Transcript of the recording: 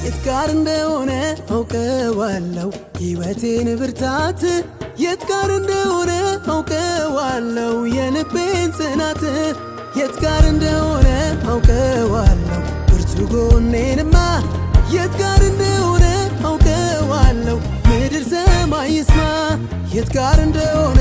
የት ጋር እንደሆነ አውቀዋለሁ ሕይወቴን ብርታት የት ጋር እንደሆነ አውቀዋለሁ የልቤን ጽናት የት ጋር እንደሆነ አውቀዋለሁ ብርቱ ጎኔንማ የት ጋር እንደሆነ አውቀዋለሁ ምድር ሰማይ ይስማ የት ጋር እንደሆነ